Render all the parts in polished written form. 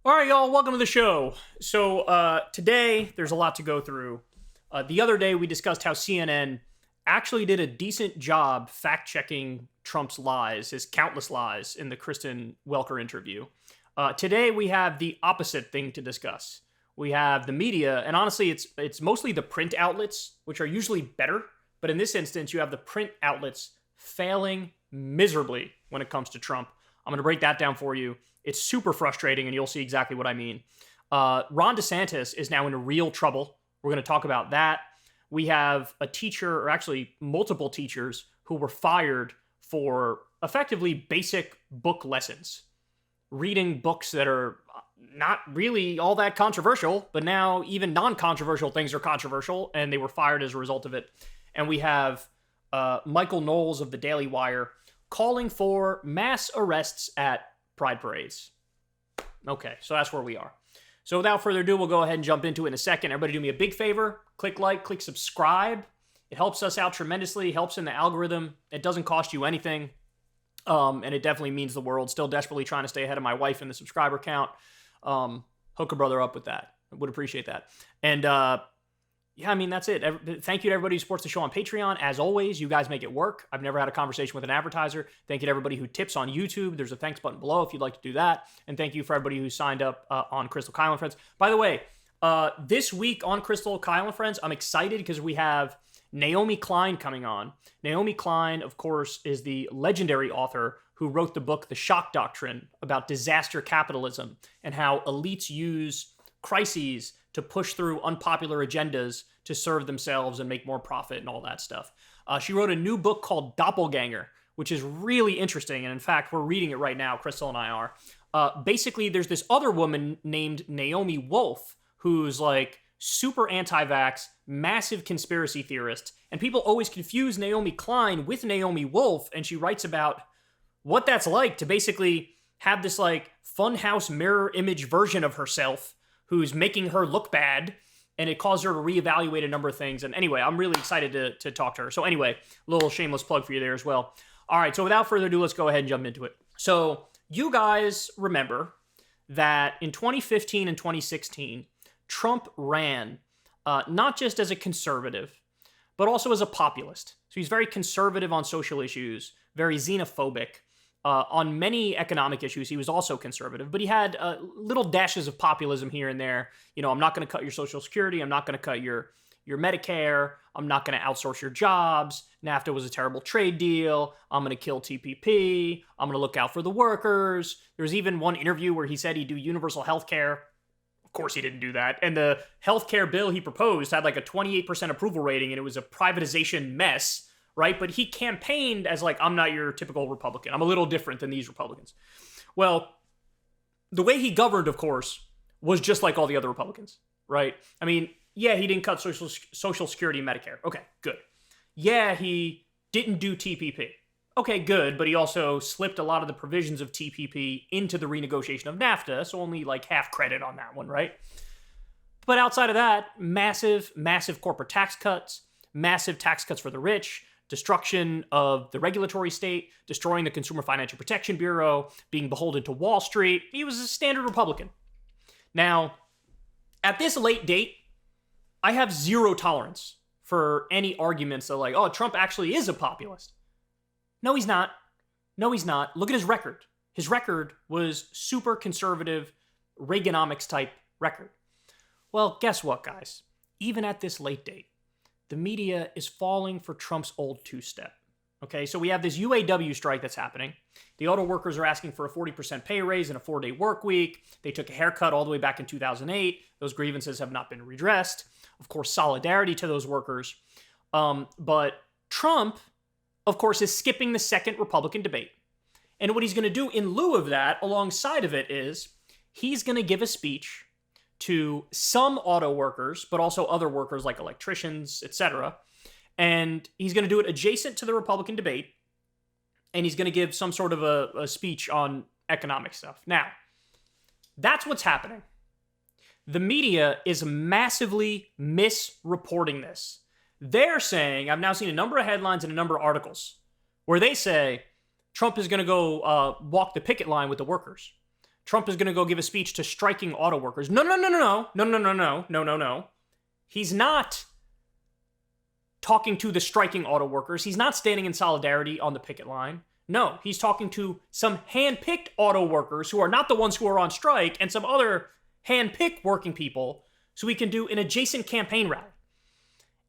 All right, y'all, welcome to the show. So today, there's a lot to go through. The other day, we discussed how CNN actually did a decent job fact-checking Trump's lies, his countless lies, in the Kristen Welker interview. Today, we have the opposite thing to discuss. We have the media, and honestly, it's mostly the print outlets, which are usually better, but in this instance, you have the print outlets failing miserably when it comes to Trump. I'm going to break that down for you. It's super frustrating, and you'll see exactly what I mean. Ron DeSantis is now in real trouble. We're going to talk about that. We have a teacher, or actually multiple teachers, who were fired for effectively basic book lessons. Reading books that are not really all that controversial, but now even non-controversial things are controversial, and they were fired as a result of it. And we have Michael Knowles of the Daily Wire calling for mass arrests at Pride parades. Okay, so that's where we are. So without further ado, we'll go ahead and jump into it in a second. Everybody do me a big favor. Click like, click subscribe. It helps us out tremendously, helps in the algorithm. It doesn't cost you anything, and it definitely means the world. Still desperately trying to stay ahead of my wife in the subscriber count. Hook a brother up with that. I would appreciate that. And yeah, I mean, that's it. Thank you to everybody who supports the show on Patreon. As always, you guys make it work. I've never had a conversation with an advertiser. Thank you to everybody who tips on YouTube. There's a thanks button below if you'd like to do that. And thank you for everybody who signed up on Crystal, Kyle, and Friends. By the way, this week on Crystal, Kyle, and Friends, I'm excited because we have Naomi Klein coming on. Naomi Klein, of course, is the legendary author who wrote the book The Shock Doctrine about disaster capitalism and how elites use crises to push through unpopular agendas to serve themselves and make more profit and all that stuff. She wrote a new book called Doppelganger, which is really interesting. And in fact, we're reading it right now, Crystal and I are. Basically, there's this other woman named Naomi Wolf, who's like super anti-vax, massive conspiracy theorist. And people always confuse Naomi Klein with Naomi Wolf. And she writes about what that's like to basically have this like funhouse mirror image version of herself who's making her look bad, and it caused her to reevaluate a number of things. And anyway, I'm really excited to talk to her. So anyway, a little shameless plug for you there as well. All right, so without further ado, let's go ahead and jump into it. So you guys remember that in 2015 and 2016, Trump ran not just as a conservative, but also as a populist. So he's very conservative on social issues, very xenophobic. On many economic issues, he was also conservative, but he had little dashes of populism here and there. You know, I'm not going to cut your Social Security. I'm not going to cut your Medicare. I'm not going to outsource your jobs. NAFTA was a terrible trade deal. I'm going to kill TPP. I'm going to look out for the workers. There was even one interview where he said he'd do universal health care. Of course, he didn't do that. And the health care bill he proposed had like a 28% approval rating, and it was a privatization mess. Right? But he campaigned as like, I'm not your typical Republican. I'm a little different than these Republicans. Well, the way he governed, of course, was just like all the other Republicans, right? I mean, yeah, he didn't cut Social Security and Medicare. Okay, good. Yeah, he didn't do TPP. Okay, good. But he also slipped a lot of the provisions of TPP into the renegotiation of NAFTA, so only like half credit on that one, right? But outside of that, massive, massive corporate tax cuts, massive tax cuts for the rich, destruction of the regulatory state, destroying the Consumer Financial Protection Bureau, being beholden to Wall Street. He was a standard Republican. Now, at this late date, I have zero tolerance for any arguments that like, oh, Trump actually is a populist. No, he's not. No, he's not. Look at his record. His record was super conservative, Reaganomics type record. Well, guess what, guys? Even at this late date, the media is falling for Trump's old two-step. Okay, so we have this UAW strike that's happening. The auto workers are asking for a 40% pay raise and a 4-day work week. They took a haircut all the way back in 2008. Those grievances have not been redressed. Of course, solidarity to those workers. But Trump, of course, is skipping the second Republican debate. And what he's going to do in lieu of that, alongside of it, is he's going to give a speech to some auto workers, but also other workers like electricians, etc. And he's going to do it adjacent to the Republican debate, and he's going to give some sort of a speech on economic stuff. Now, that's what's happening. The media is massively misreporting this. They're saying, I've now seen a number of headlines and a number of articles where they say Trump is going to go walk the picket line with the workers. Trump is going to go give a speech to striking auto workers. No, no, no, no, no, no, no, no, no, no, no, no. He's not talking to the striking auto workers. He's not standing in solidarity on the picket line. No, he's talking to some hand-picked auto workers who are not the ones who are on strike and some other hand-picked working people so we can do an adjacent campaign rally.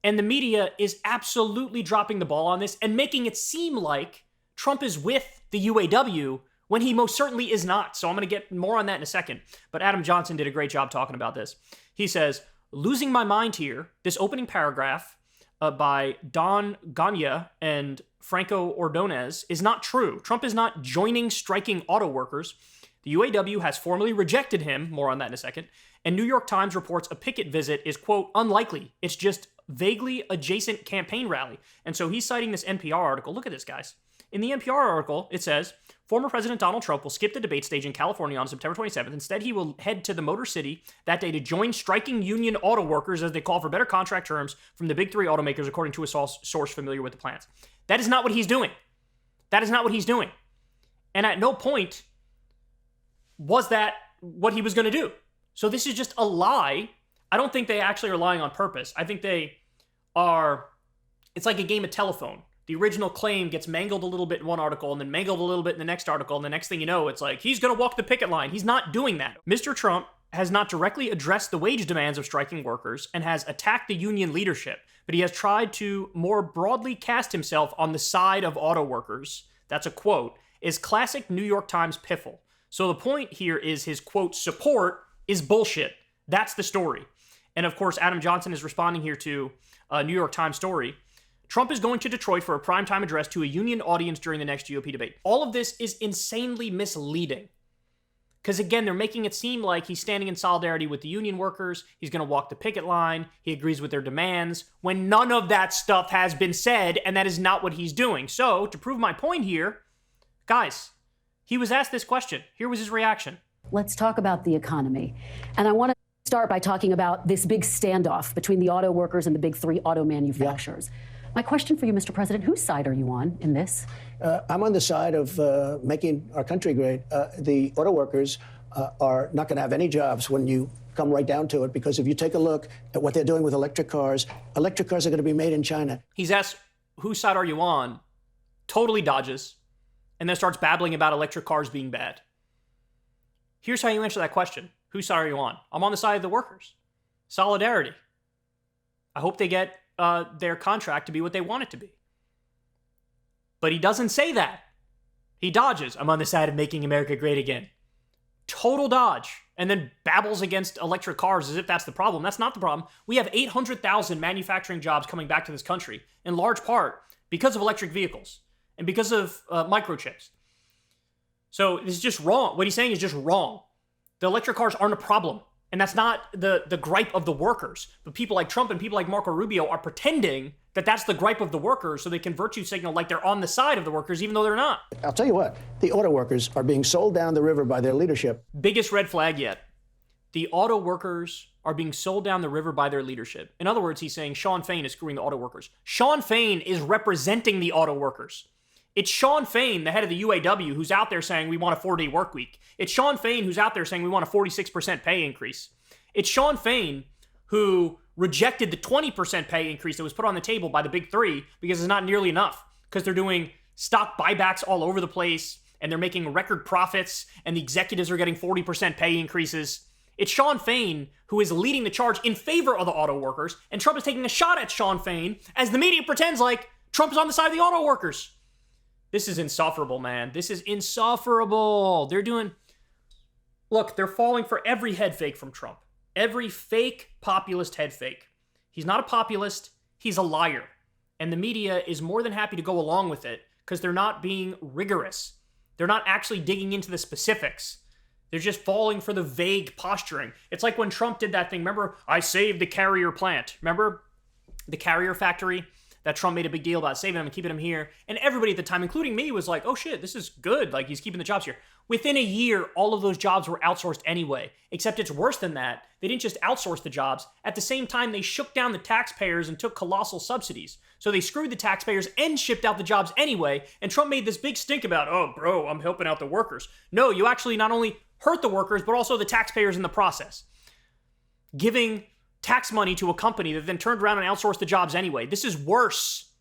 And the media is absolutely dropping the ball on this and making it seem like Trump is with the UAW when he most certainly is not. So I'm going to get more on that in a second. But Adam Johnson did a great job talking about this. He says, losing my mind here, this opening paragraph by Don Ganya and Franco Ordonez is not true. Trump is not joining striking auto workers. The UAW has formally rejected him, more on that in a second, and New York Times reports a picket visit is, quote, unlikely. It's just vaguely adjacent campaign rally. And so he's citing this NPR article. Look at this, guys. In the NPR article, it says, former President Donald Trump will skip the debate stage in California on September 27th. Instead, he will head to the Motor City that day to join striking union auto workers as they call for better contract terms from the big three automakers, according to a source familiar with the plans. That is not what he's doing. That is not what he's doing. And at no point was that what he was going to do. So this is just a lie. I don't think they actually are lying on purpose. I think they are, it's like a game of telephone. The original claim gets mangled a little bit in one article and then mangled a little bit in the next article. And the next thing you know, it's like, he's going to walk the picket line. He's not doing that. Mr. Trump has not directly addressed the wage demands of striking workers and has attacked the union leadership, but he has tried to more broadly cast himself on the side of auto workers. That's a quote, is classic New York Times piffle. So the point here is his, quote, support is bullshit. That's the story. And of course, Adam Johnson is responding here to a New York Times story. Trump is going to Detroit for a primetime address to a union audience during the next GOP debate. All of this is insanely misleading. Because again, they're making it seem like he's standing in solidarity with the union workers. He's going to walk the picket line. He agrees with their demands. When none of that stuff has been said, and that is not what he's doing. So, to prove my point here, guys, he was asked this question. Here was his reaction. Let's talk about the economy. And I want to start by talking about this big standoff between the auto workers and the big three auto manufacturers. Yeah. My question for you, Mr. President, whose side are you on in this? I'm on the side of making our country great. The auto workers are not going to have any jobs when you come right down to it, because if you take a look at what they're doing with electric cars are going to be made in China. He's asked, whose side are you on? Totally dodges, and then starts babbling about electric cars being bad. Here's how you answer that question. Whose side are you on? I'm on the side of the workers. Solidarity. I hope they get their contract to be what they want it to be. But he doesn't say that. He dodges. I'm on the side of making America great again. Total dodge. And then babbles against electric cars as if that's the problem. That's not the problem. We have 800,000 manufacturing jobs coming back to this country, in large part because of electric vehicles and because of microchips. So this is just wrong. What he's saying is just wrong. The electric cars aren't a problem. And that's not the gripe of the workers. But people like Trump and people like Marco Rubio are pretending that that's the gripe of the workers so they can virtue signal like they're on the side of the workers, even though they're not. I'll tell you what, the auto workers are being sold down the river by their leadership. Biggest red flag yet. The auto workers are being sold down the river by their leadership. In other words, he's saying Sean Fain is screwing the auto workers. Sean Fain is representing the auto workers. It's Sean Fain, the head of the UAW, who's out there saying we want a 4-day work week. It's Sean Fain who's out there saying we want a 46% pay increase. It's Sean Fain who rejected the 20% pay increase that was put on the table by the big three because it's not nearly enough, because they're doing stock buybacks all over the place and they're making record profits and the executives are getting 40% pay increases. It's Sean Fain who is leading the charge in favor of the auto workers, and Trump is taking a shot at Sean Fain as the media pretends like Trump is on the side of the auto workers. This is insufferable, man. This is insufferable. They're falling for every head fake from Trump. Every fake populist head fake. He's not a populist. He's a liar. And the media is more than happy to go along with it because they're not being rigorous. They're not actually digging into the specifics. They're just falling for the vague posturing. It's like when Trump did that thing. Remember, I saved the Carrier plant. Remember the Carrier factory? That Trump made a big deal about saving them and keeping them here. And everybody at the time, including me, was like, oh shit, this is good. Like, he's keeping the jobs here. Within a year, all of those jobs were outsourced anyway. Except it's worse than that. They didn't just outsource the jobs. At the same time, they shook down the taxpayers and took colossal subsidies. So they screwed the taxpayers and shipped out the jobs anyway. And Trump made this big stink about, oh, bro, I'm helping out the workers. No, you actually not only hurt the workers, but also the taxpayers in the process. Giving tax money to a company that then turned around and outsourced the jobs anyway. This is worse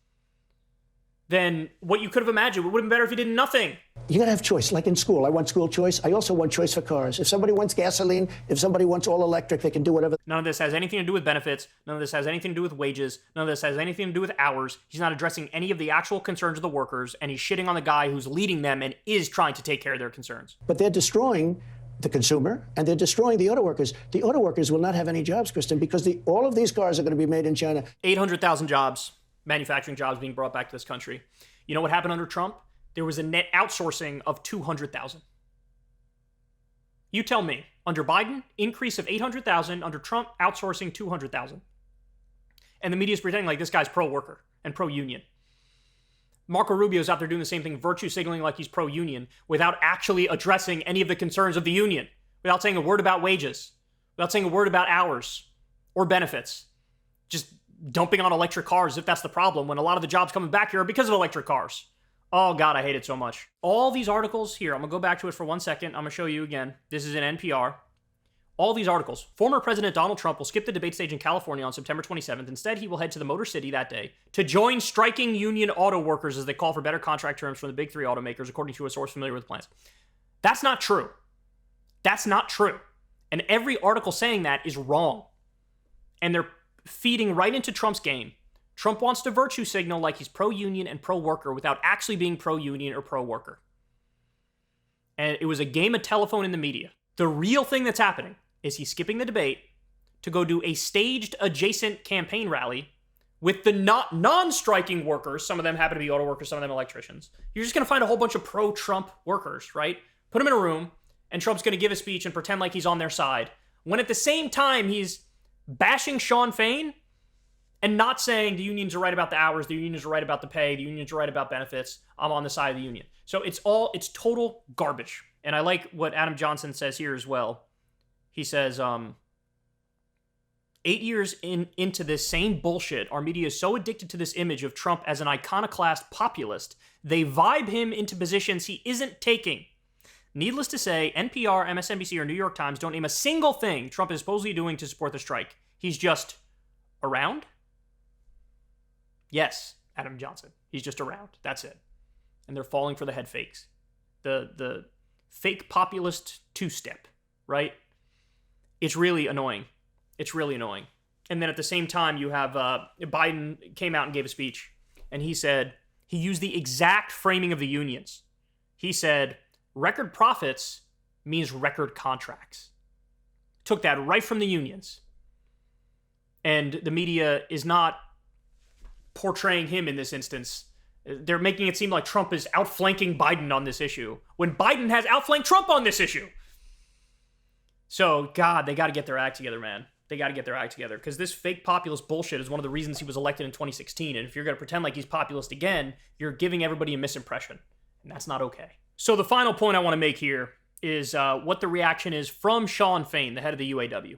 than what you could have imagined. It would have been better if you did nothing. You got to have choice. Like in school, I want school choice. I also want choice for cars. If somebody wants gasoline, if somebody wants all electric, they can do whatever. None of this has anything to do with benefits. None of this has anything to do with wages. None of this has anything to do with hours. He's not addressing any of the actual concerns of the workers, and he's shitting on the guy who's leading them and is trying to take care of their concerns. But they're destroying the consumer, and they're destroying the auto workers. The auto workers will not have any jobs, Kristen, because all of these cars are going to be made in China. 800,000 jobs, manufacturing jobs being brought back to this country. You know what happened under Trump? There was a net outsourcing of 200,000. You tell me. Under Biden, increase of 800,000. Under Trump, outsourcing 200,000. And the media's pretending like this guy's pro-worker and pro-union. Marco Rubio's out there doing the same thing, virtue signaling like he's pro-union, without actually addressing any of the concerns of the union, without saying a word about wages, without saying a word about hours or benefits. Just dumping on electric cars if that's the problem, when a lot of the jobs coming back here are because of electric cars. Oh, God, I hate it so much. All these articles here, I'm going to go back to it for 1 second. I'm going to show you again. This is in NPR. All these articles. Former President Donald Trump will skip the debate stage in California on September 27th. Instead, he will head to the Motor City that day to join striking union auto workers as they call for better contract terms from the big three automakers, according to a source familiar with the plans. That's not true. That's not true. And every article saying that is wrong. And they're feeding right into Trump's game. Trump wants to virtue signal like he's pro-union and pro-worker without actually being pro-union or pro-worker. And it was a game of telephone in the media. The real thing that's happening is he's skipping the debate to go do a staged adjacent campaign rally with the non-striking workers. Some of them happen to be auto workers, some of them electricians. You're just going to find a whole bunch of pro-Trump workers, right? Put them in a room, and Trump's going to give a speech and pretend like he's on their side, when at the same time he's bashing Sean Fain and not saying the unions are right about the hours, the unions are right about the pay, the unions are right about benefits, I'm on the side of the union. So it's total garbage. And I like what Adam Johnson says here as well. He says, 8 years into this same bullshit, our media is so addicted to this image of Trump as an iconoclast populist, they vibe him into positions he isn't taking. Needless to say, NPR, MSNBC, or New York Times don't name a single thing Trump is supposedly doing to support the strike. He's just around? Yes, Adam Johnson. He's just around. That's it. And they're falling for the head fakes. The fake populist two-step, right? It's really annoying. It's really annoying. And then at the same time, you have Biden came out and gave a speech, and he used the exact framing of the unions. He said, record profits means record contracts. Took that right from the unions. And the media is not portraying him in this instance. They're making it seem like Trump is outflanking Biden on this issue, when Biden has outflanked Trump on this issue. So, God, they got to get their act together, man. They got to get their act together, because this fake populist bullshit is one of the reasons he was elected in 2016. And if you're going to pretend like he's populist again, you're giving everybody a misimpression. And that's not okay. So the final point I want to make here is what the reaction is from Sean Fain, the head of the UAW.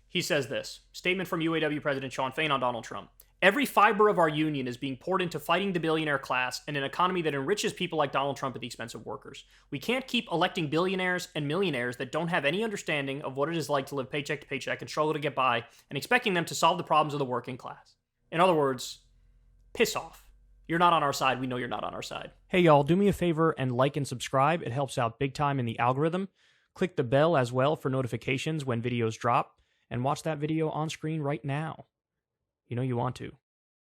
He says this, statement from UAW President Sean Fain on Donald Trump. Every fiber of our union is being poured into fighting the billionaire class and an economy that enriches people like Donald Trump at the expense of workers. We can't keep electing billionaires and millionaires that don't have any understanding of what it is like to live paycheck to paycheck and struggle to get by, and expecting them to solve the problems of the working class. In other words, piss off. You're not on our side. We know you're not on our side. Hey, y'all, do me a favor and like and subscribe. It helps out big time in the algorithm. Click the bell as well for notifications when videos drop, and watch that video on screen right now. You know you want to.